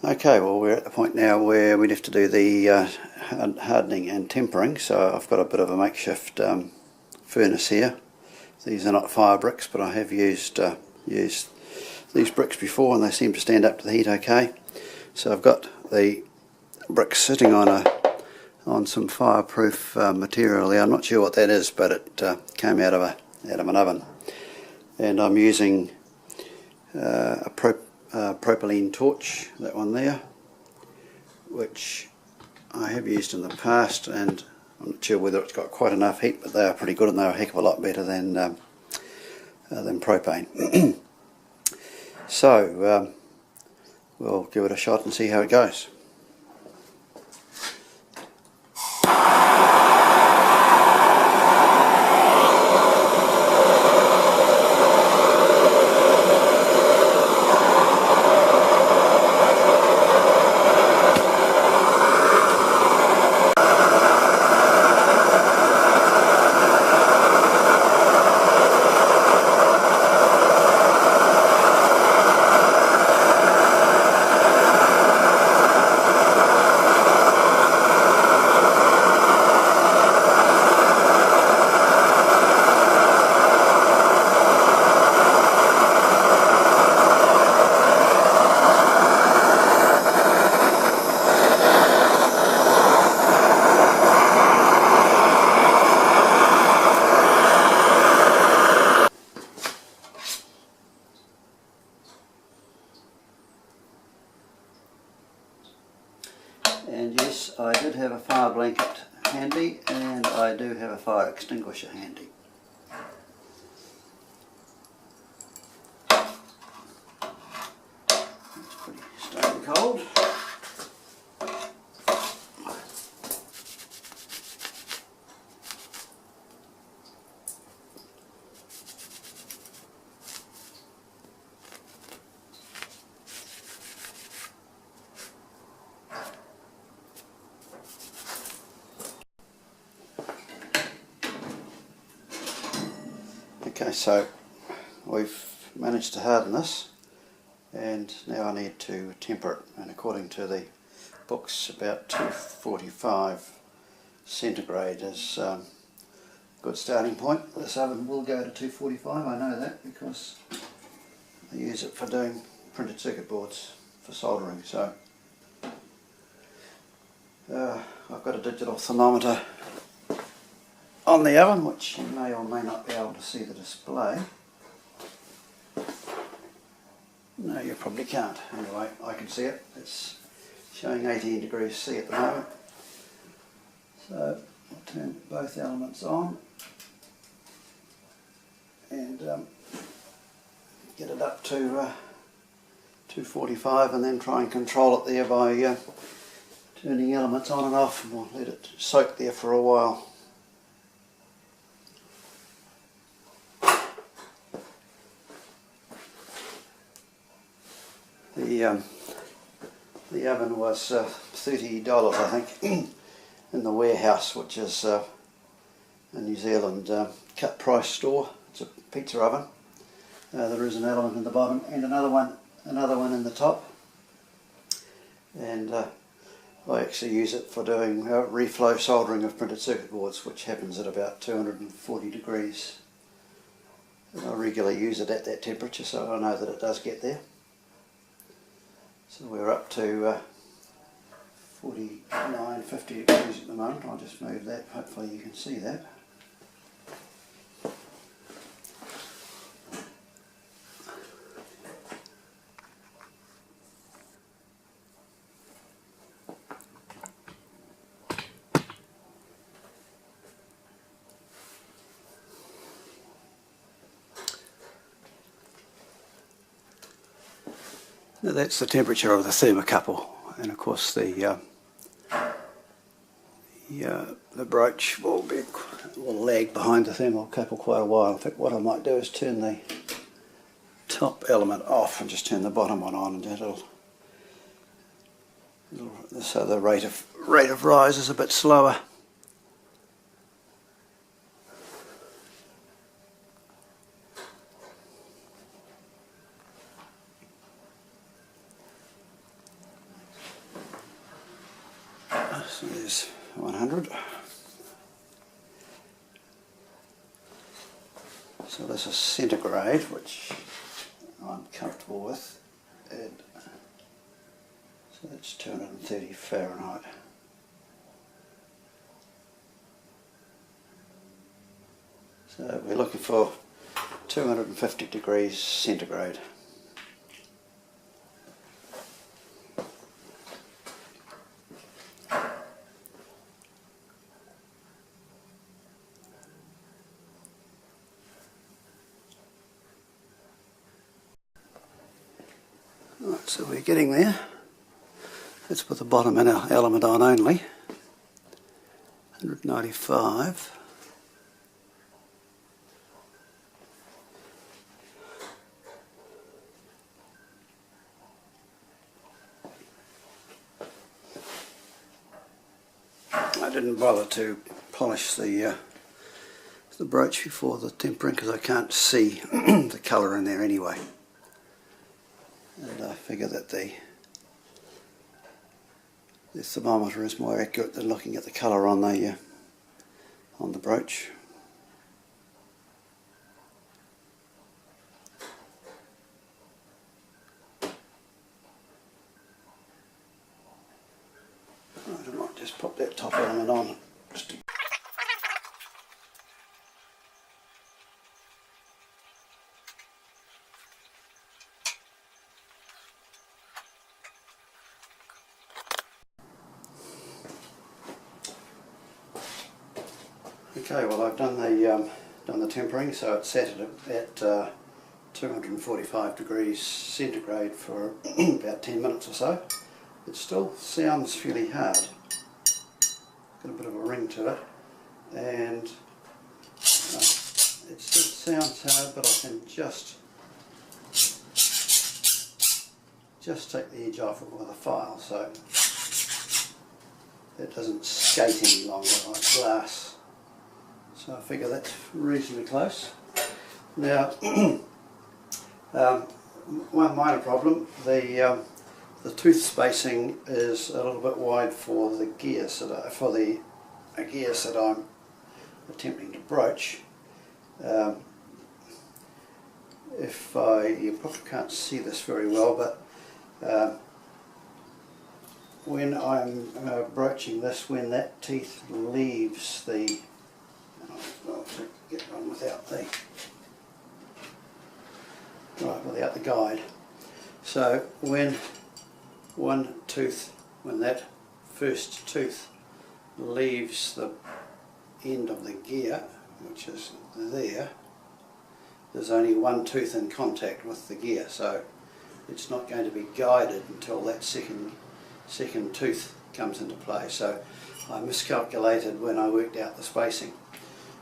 Okay, well we're at the point now where we have to do the hardening and tempering, so I've got a bit of a makeshift furnace here. These are not fire bricks, but I have used these bricks before and they seem to stand up to the heat okay. So I've got the bricks sitting on some fireproof material there. I'm not sure what that is, but it came out of an oven. And I'm using a propylene torch, that one there, which I have used in the past, and I'm not sure whether it's got quite enough heat, but they are pretty good and they're a heck of a lot better than propane. So we'll give it a shot and see how it goes. And yes, I did have a fire blanket handy, and I do have a fire extinguisher handy. It's pretty stone cold. Okay, so we've managed to harden this, and now I need to temper it, and according to the books about 245 centigrade is a good starting point. This oven will go to 245, I know that because I use it for doing printed circuit boards for soldering. So I've got a digital thermometer on the oven, which you may or may not be able to see the display. No, you probably can't. Anyway, I can see it. It's showing 18 degrees C at the moment. So I'll turn both elements on and get it up to 245, and then try and control it there by turning elements on and off, and we'll let it soak there for a while. The oven was $30, I think, in the warehouse, which is a New Zealand cut price store. It's a pizza oven. There is an element in the bottom and another one in the top. And I actually use it for doing reflow soldering of printed circuit boards, which happens at about 240 degrees. And I regularly use it at that temperature, so I know that it does get there. So we're up to 49, 50 degrees at the moment. I'll just move that, hopefully you can see that. Now that's the temperature of the thermocouple, and of course the broach will lag behind the thermocouple quite a while. In fact, what I might do is turn the top element off and just turn the bottom one on, and so the rate of rise is a bit slower. there's 100. So this is centigrade, which I'm comfortable with, and so that's 230 Fahrenheit. So we're looking for 250 degrees centigrade. Right, so we're getting there. Let's put the bottom in our element on only. 195. I didn't bother to polish the brooch before the tempering because I can't see the colour in there anyway. And I figure that the thermometer is more accurate than looking at the colour on the brooch. Right, I might just pop that top element on. Okay, well I've done the tempering, so it's set at 245 degrees centigrade for about 10 minutes or so. It still sounds fairly hard. Got a bit of a ring to it, and it still sounds hard, but I can just take the edge off it with a file, so it doesn't skate any longer like glass. So I figure that's reasonably close. Now, one minor problem: the tooth spacing is a little bit wide for the gears that gears that I'm attempting to broach. You probably can't see this very well, but when I'm broaching this, when that teeth leaves the, I'll get one without the guide. So when that first tooth leaves the end of the gear, which is there's only one tooth in contact with the gear, so it's not going to be guided until that second tooth comes into play. So I miscalculated when I worked out the spacing.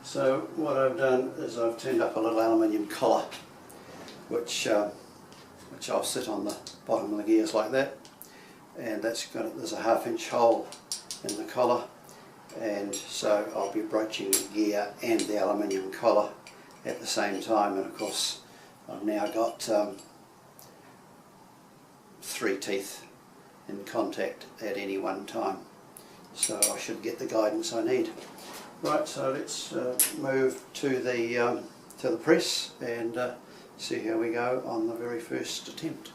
So what I've done is I've turned up a little aluminium collar, which I'll sit on the bottom of the gears like that, and there's a 1/2 inch hole in the collar, and so I'll be broaching the gear and the aluminium collar at the same time. And of course I've now got 3 teeth in contact at any one time, so I should get the guidance I need. Right, so let's move to the press and see how we go on the very first attempt.